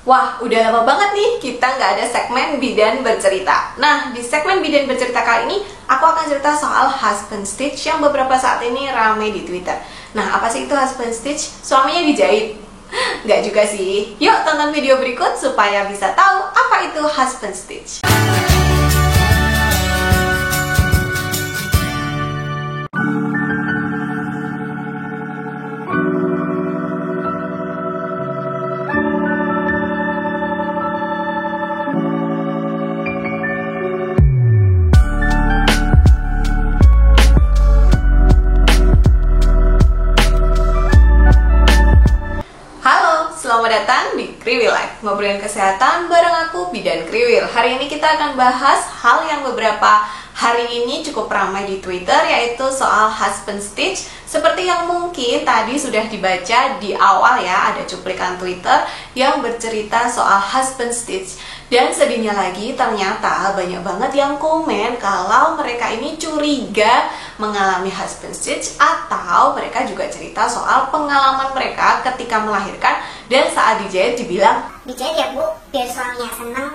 Wah, udah lama banget nih kita nggak ada segmen Bidan Bercerita. Nah, di segmen Bidan Bercerita kali ini, aku akan cerita soal husband stitch yang beberapa saat ini ramai di Twitter. Nah, apa sih itu husband stitch? Suaminya dijahit? Nggak juga sih. Yuk tonton video berikut supaya bisa tahu apa itu husband stitch. Selamat datang di Kriwil Life, ngobrolin kesehatan bareng aku Bidan Kriwil. Hari ini kita akan bahas hal yang beberapa hari ini cukup ramai di Twitter, yaitu soal husband stitch. Seperti yang mungkin tadi sudah dibaca di awal ya, ada cuplikan Twitter yang bercerita soal husband stitch. Dan sedihnya lagi, ternyata banyak banget yang komen kalau mereka ini curiga mengalami husband stitch, atau mereka juga cerita soal pengalaman mereka ketika melahirkan dan saat dijahit dibilang, "Dijahit ya bu, biar suaminya senang."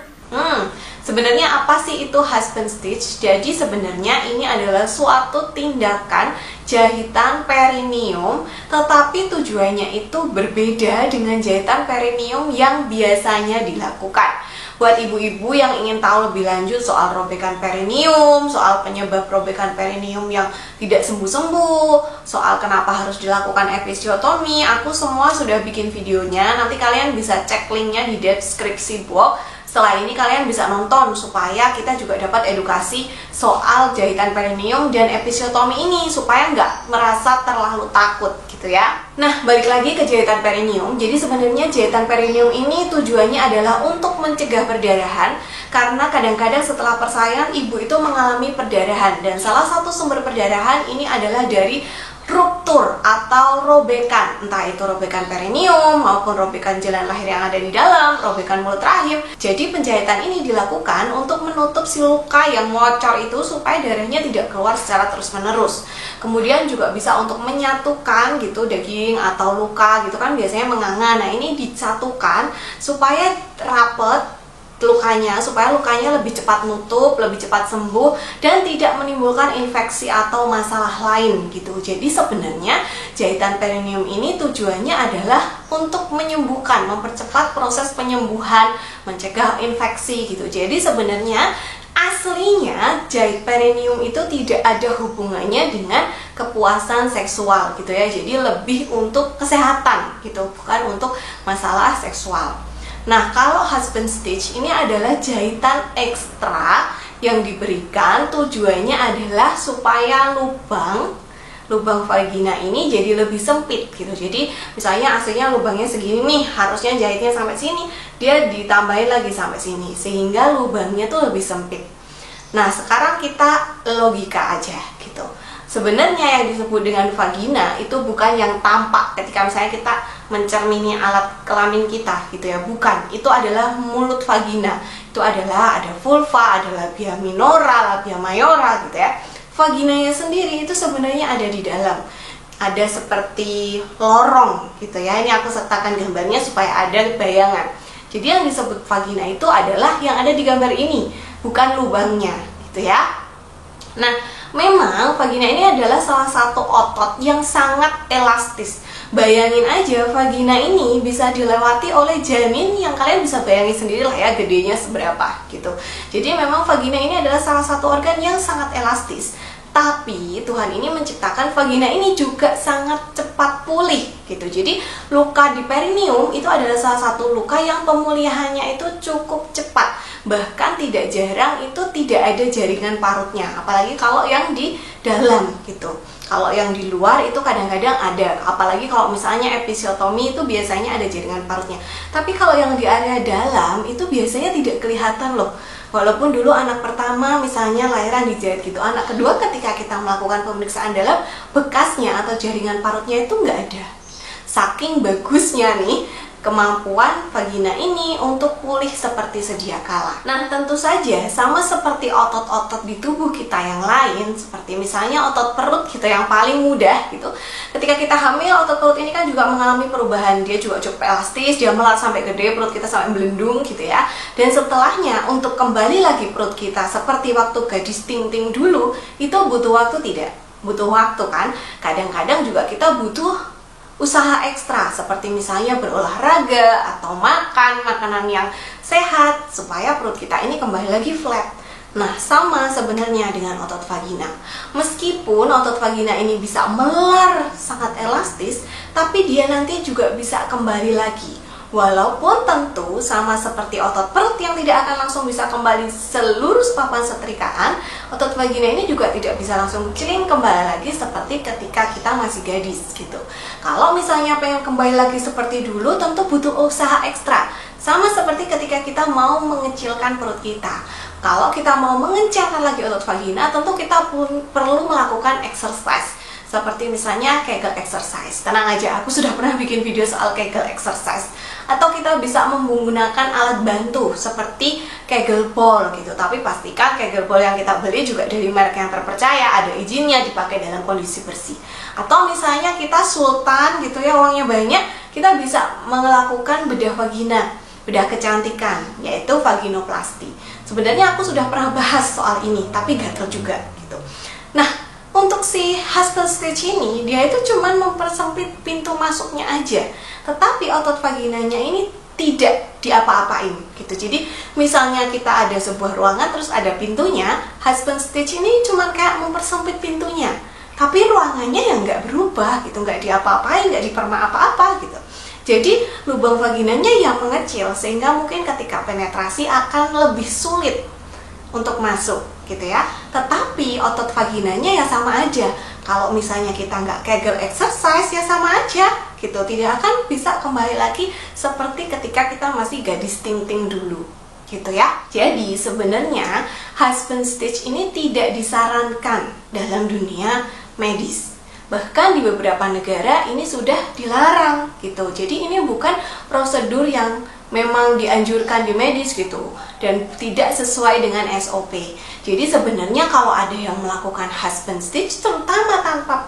Sebenarnya apa sih itu husband stitch? Jadi sebenarnya ini adalah suatu tindakan jahitan perineum, tetapi tujuannya itu berbeda dengan jahitan perineum yang biasanya dilakukan. Buat ibu-ibu yang ingin tahu lebih lanjut soal robekan perineum, soal penyebab robekan perineum yang tidak sembuh-sembuh, soal kenapa harus dilakukan episiotomi, aku semua sudah bikin videonya. Nanti kalian bisa cek linknya di deskripsi box. Setelah ini kalian bisa nonton supaya kita juga dapat edukasi soal jahitan perineum dan episiotomi ini, supaya nggak merasa terlalu takut gitu ya. Nah, balik lagi ke jahitan perineum. Jadi sebenarnya jahitan perineum ini tujuannya adalah untuk mencegah perdarahan, karena kadang-kadang setelah persalinan ibu itu mengalami perdarahan, dan salah satu sumber perdarahan ini adalah dari ruptur atau robekan, entah itu robekan perineum maupun robekan jalan lahir yang ada di dalam, robekan mulut rahim. Jadi penjahitan ini dilakukan untuk menutup si luka yang ngocor itu supaya darahnya tidak keluar secara terus-menerus. Kemudian juga bisa untuk menyatukan gitu daging atau luka gitu kan biasanya menganga. Nah, ini disatukan supaya rapet lukanya, supaya lukanya lebih cepat nutup, lebih cepat sembuh, dan tidak menimbulkan infeksi atau masalah lain gitu. Jadi sebenarnya jahitan perineum ini tujuannya adalah untuk menyembuhkan, mempercepat proses penyembuhan, mencegah infeksi gitu. Jadi sebenarnya aslinya jahit perineum itu tidak ada hubungannya dengan kepuasan seksual gitu ya. Jadi lebih untuk kesehatan gitu, bukan untuk masalah seksual. Nah, kalau husband stitch ini adalah jahitan ekstra yang diberikan, tujuannya adalah supaya lubang vagina ini jadi lebih sempit gitu. Jadi misalnya aslinya lubangnya segini nih, harusnya jahitnya sampai sini, dia ditambahin lagi sampai sini sehingga lubangnya tuh lebih sempit. Nah, sekarang kita logika aja gitu. Sebenarnya yang disebut dengan vagina itu bukan yang tampak ketika misalnya kita mencermini alat kelamin kita gitu ya, bukan. Itu adalah mulut vagina. Itu adalah ada vulva, ada labia minora, labia mayora gitu ya. Vaginanya sendiri itu sebenarnya ada di dalam. Ada seperti lorong gitu ya. Ini aku sertakan gambarnya supaya ada bayangan. Jadi yang disebut vagina itu adalah yang ada di gambar ini, bukan lubangnya gitu ya. Nah, memang vagina ini adalah salah satu otot yang sangat elastis. Bayangin aja, vagina ini bisa dilewati oleh janin yang kalian bisa bayangin sendiri lah ya gedenya seberapa gitu. Jadi memang vagina ini adalah salah satu organ yang sangat elastis. Tapi Tuhan ini menciptakan vagina ini juga sangat cepat pulih gitu. Jadi luka di perineum itu adalah salah satu luka yang pemulihannya itu cukup cepat. Bahkan tidak jarang itu tidak ada jaringan parutnya, apalagi kalau yang di dalam gitu. Kalau yang di luar itu kadang-kadang ada, apalagi kalau misalnya episiotomi itu biasanya ada jaringan parutnya. Tapi kalau yang di area dalam itu biasanya tidak kelihatan loh. Walaupun dulu anak pertama misalnya lahiran dijahit gitu, anak kedua ketika kita melakukan pemeriksaan dalam, bekasnya atau jaringan parutnya itu nggak ada. Saking bagusnya nih kemampuan vagina ini untuk pulih seperti sedia kala. Nah, tentu saja sama seperti otot-otot di tubuh kita yang lain, seperti misalnya otot perut kita yang paling mudah gitu. Ketika kita hamil, otot perut ini kan juga mengalami perubahan. Dia juga cukup elastis, dia melat sampai gede, perut kita sampai melendung gitu ya. Dan setelahnya untuk kembali lagi perut kita seperti waktu gadis ting-ting dulu, itu butuh waktu tidak? Butuh waktu kan? Kadang-kadang juga kita butuh usaha ekstra seperti misalnya berolahraga atau makan makanan yang sehat supaya perut kita ini kembali lagi flat. Nah, sama sebenarnya dengan otot vagina. Meskipun otot vagina ini bisa melar sangat elastis, tapi dia nanti juga bisa kembali lagi. Walaupun tentu sama seperti otot perut yang tidak akan langsung bisa kembali seluruh papan setrikaan, otot vagina ini juga tidak bisa langsung celing kembali lagi seperti ketika kita masih gadis gitu. Kalau misalnya pengen kembali lagi seperti dulu, tentu butuh usaha ekstra. Sama seperti ketika kita mau mengecilkan perut kita. Kalau kita mau mengencangkan lagi otot vagina, tentu kita perlu melakukan exercise. Seperti misalnya Kegel exercise. Tenang aja, aku sudah pernah bikin video soal Kegel exercise. Atau kita bisa menggunakan alat bantu seperti Kegel ball gitu. Tapi pastikan Kegel ball yang kita beli juga dari merek yang terpercaya, ada izinnya, dipakai dalam kondisi bersih. Atau misalnya kita sultan gitu ya, uangnya banyak, kita bisa melakukan bedah vagina, bedah kecantikan, yaitu vaginoplasti. Sebenarnya aku sudah pernah bahas soal ini, tapi gatel juga gitu. Nah, untuk si husband stitch ini, dia itu cuma mempersempit pintu masuknya aja, tetapi otot vaginanya ini tidak diapa-apain gitu. Jadi misalnya kita ada sebuah ruangan terus ada pintunya, husband stitch ini cuma kayak mempersempit pintunya, tapi ruangannya yang nggak berubah gitu, nggak diapa-apain, nggak diperma apa-apa gitu. Jadi lubang vaginanya yang mengecil, sehingga mungkin ketika penetrasi akan lebih sulit untuk masuk gitu ya. Tetapi otot vaginanya ya sama aja. Kalau misalnya kita nggak Kegel exercise ya sama aja gitu, tidak akan bisa kembali lagi seperti ketika kita masih gadis ting-ting dulu gitu ya. Jadi sebenarnya husband stitch ini tidak disarankan dalam dunia medis. Bahkan di beberapa negara ini sudah dilarang gitu. Jadi ini bukan prosedur yang memang dianjurkan di medis gitu, dan tidak sesuai dengan SOP. Jadi sebenarnya kalau ada yang melakukan husband stitch terutama tanpa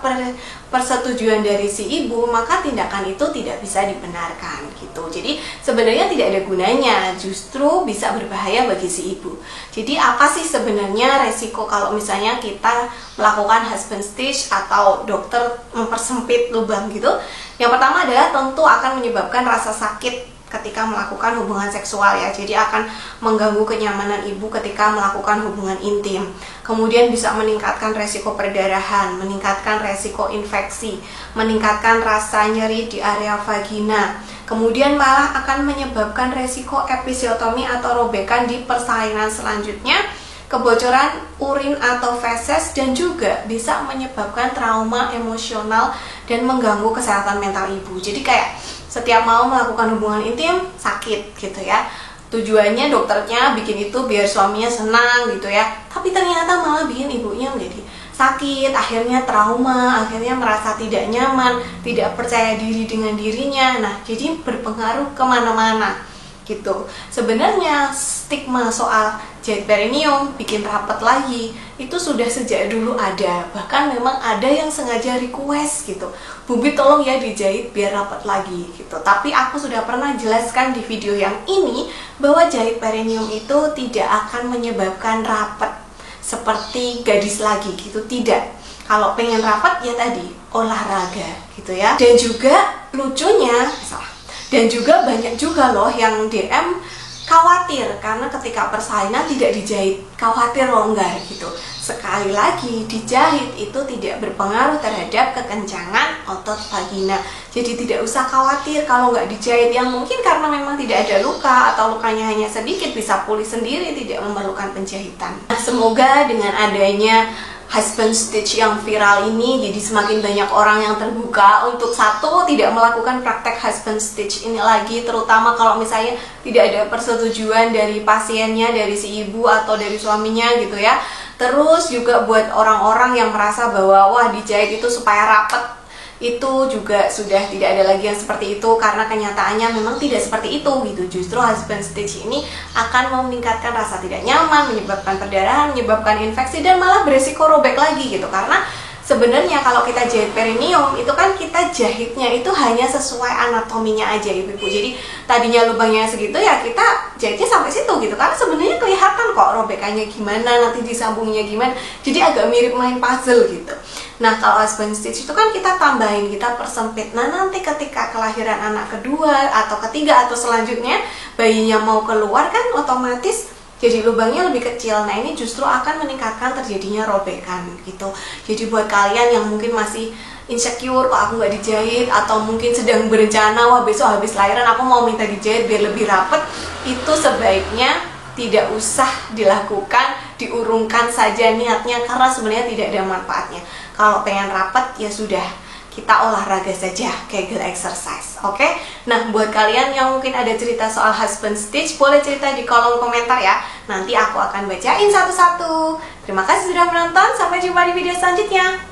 persetujuan dari si ibu, maka tindakan itu tidak bisa dibenarkan gitu. Jadi sebenarnya tidak ada gunanya, justru bisa berbahaya bagi si ibu. Jadi apa sih sebenarnya resiko kalau misalnya kita melakukan husband stitch atau dokter mempersempit lubang gitu? Yang pertama adalah tentu akan menyebabkan rasa sakit ketika melakukan hubungan seksual ya. Jadi akan mengganggu kenyamanan ibu ketika melakukan hubungan intim. Kemudian bisa meningkatkan resiko perdarahan, meningkatkan resiko infeksi, meningkatkan rasa nyeri di area vagina. Kemudian malah akan menyebabkan resiko episiotomi atau robekan di persalinan selanjutnya, kebocoran urin atau feses, dan juga bisa menyebabkan trauma emosional dan mengganggu kesehatan mental ibu. Jadi kayak setiap mau melakukan hubungan intim sakit gitu ya. Tujuannya dokternya bikin itu biar suaminya senang gitu ya, tapi ternyata malah bikin ibunya menjadi sakit, akhirnya trauma, akhirnya merasa tidak nyaman, tidak percaya diri dengan dirinya. Nah, jadi berpengaruh kemana-mana gitu. Sebenarnya stigma soal jahit perineum, bikin rapat lagi, itu sudah sejak dulu ada. Bahkan memang ada yang sengaja request gitu, Bubi tolong ya dijahit biar rapat lagi gitu. Tapi aku sudah pernah jelaskan di video yang ini bahwa jahit perineum itu tidak akan menyebabkan rapat seperti gadis lagi gitu, tidak. Kalau pengen rapat ya tadi olahraga gitu ya. Dan juga lucunya dan juga banyak juga loh yang DM khawatir karena ketika persalinan tidak dijahit, khawatir longgar gitu. Sekali lagi, dijahit itu tidak berpengaruh terhadap kekencangan otot vagina. Jadi tidak usah khawatir kalau nggak dijahit, yang mungkin karena memang tidak ada luka atau lukanya hanya sedikit bisa pulih sendiri, tidak memerlukan penjahitan. Nah, semoga dengan adanya husband stitch yang viral ini, jadi semakin banyak orang yang terbuka untuk satu, tidak melakukan praktek husband stitch ini lagi, terutama kalau misalnya tidak ada persetujuan dari pasiennya, dari si ibu atau dari suaminya gitu ya. Terus juga buat orang-orang yang merasa bahwa wah dijahit itu supaya rapet, itu juga sudah tidak ada lagi yang seperti itu, karena kenyataannya memang tidak seperti itu gitu. Justru husband stitch ini akan meningkatkan rasa tidak nyaman, menyebabkan perdarahan, menyebabkan infeksi, dan malah beresiko robek lagi gitu. Karena sebenarnya kalau kita jahit perineum itu kan kita jahitnya itu hanya sesuai anatominya aja ibu-ibu. Jadi tadinya lubangnya segitu ya kita jahitnya sampai situ gitu. Karena sebenarnya kelihatan kok robekannya gimana, nanti disambungnya gimana. Jadi agak mirip main puzzle gitu. Nah kalau husband stitch itu kan kita tambahin, kita persempit. Nah nanti ketika kelahiran anak kedua atau ketiga atau selanjutnya bayinya mau keluar kan otomatis jadi lubangnya lebih kecil. Nah ini justru akan meningkatkan terjadinya robekan gitu. Jadi buat kalian yang mungkin masih insecure, kok aku nggak dijahit, atau mungkin sedang berencana, wah besok habis lahiran aku mau minta dijahit biar lebih rapet, itu sebaiknya tidak usah dilakukan, diurungkan saja niatnya, karena sebenarnya tidak ada manfaatnya. Kalau pengen rapet ya sudah, kita olahraga saja, Kegel exercise, oke? Nah, buat kalian yang mungkin ada cerita soal husband stitch, boleh cerita di kolom komentar ya. Nanti aku akan bacain satu-satu. Terima kasih sudah menonton, sampai jumpa di video selanjutnya.